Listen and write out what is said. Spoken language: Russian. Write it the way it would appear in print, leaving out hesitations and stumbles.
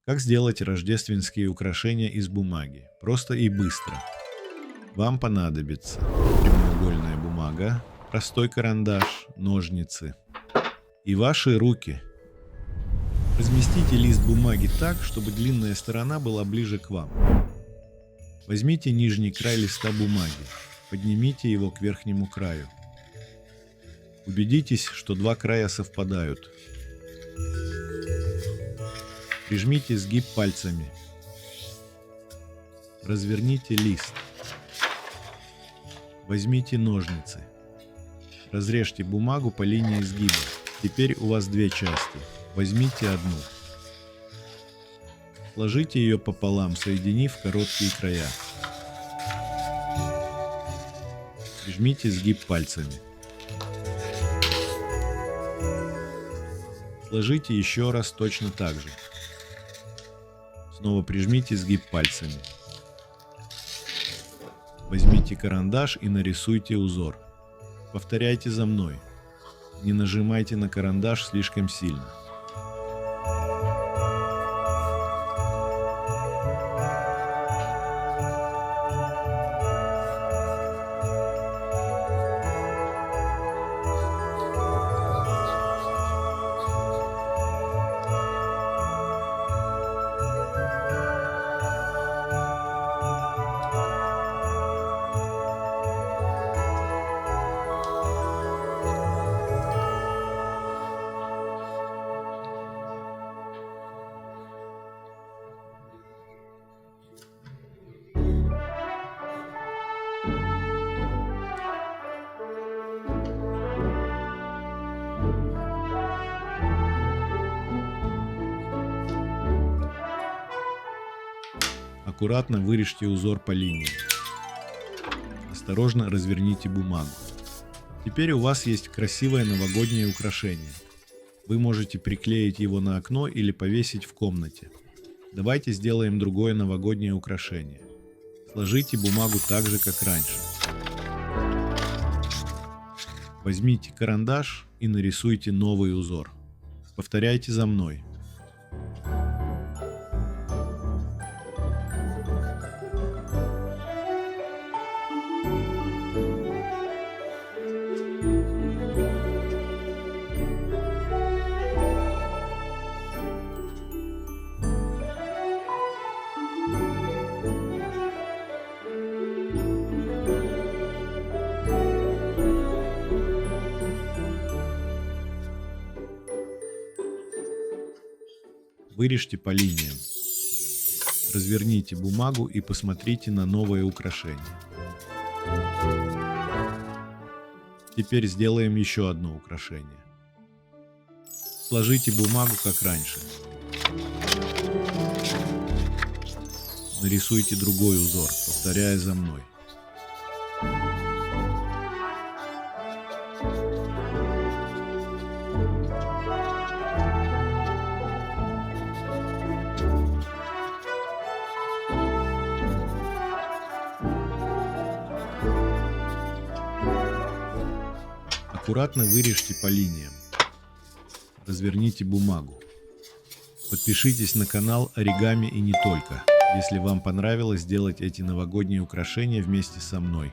Как сделать рождественские украшения из бумаги? Просто и быстро. Вам понадобится прямоугольная бумага, простой карандаш, ножницы и ваши руки. Разместите лист бумаги так, чтобы длинная сторона была ближе к вам. Возьмите нижний край листа бумаги, поднимите его к верхнему краю. Убедитесь, что два края совпадают. Прижмите сгиб пальцами. Разверните лист. Возьмите ножницы. Разрежьте бумагу по линии сгиба. Теперь у вас две части. Возьмите одну. Сложите ее пополам, соединив короткие края. Прижмите сгиб пальцами. Сложите еще раз точно так же. Снова прижмите сгиб пальцами. Возьмите карандаш и нарисуйте узор. Повторяйте за мной. Не нажимайте на карандаш слишком сильно. Аккуратно вырежьте узор по линии. Осторожно разверните бумагу. Теперь у вас есть красивое новогоднее украшение. Вы можете приклеить его на окно или повесить в комнате. Давайте сделаем другое новогоднее украшение. Сложите бумагу так же, как раньше. Возьмите карандаш и нарисуйте новый узор. Повторяйте за мной. Вырежьте по линиям. Разверните бумагу и посмотрите на новое украшение. Теперь сделаем еще одно украшение. Сложите бумагу, как раньше. Нарисуйте другой узор, повторяя за мной. Аккуратно вырежьте по линиям. Разверните бумагу. Подпишитесь на канал Оригами и не только, если вам понравилось делать эти новогодние украшения вместе со мной.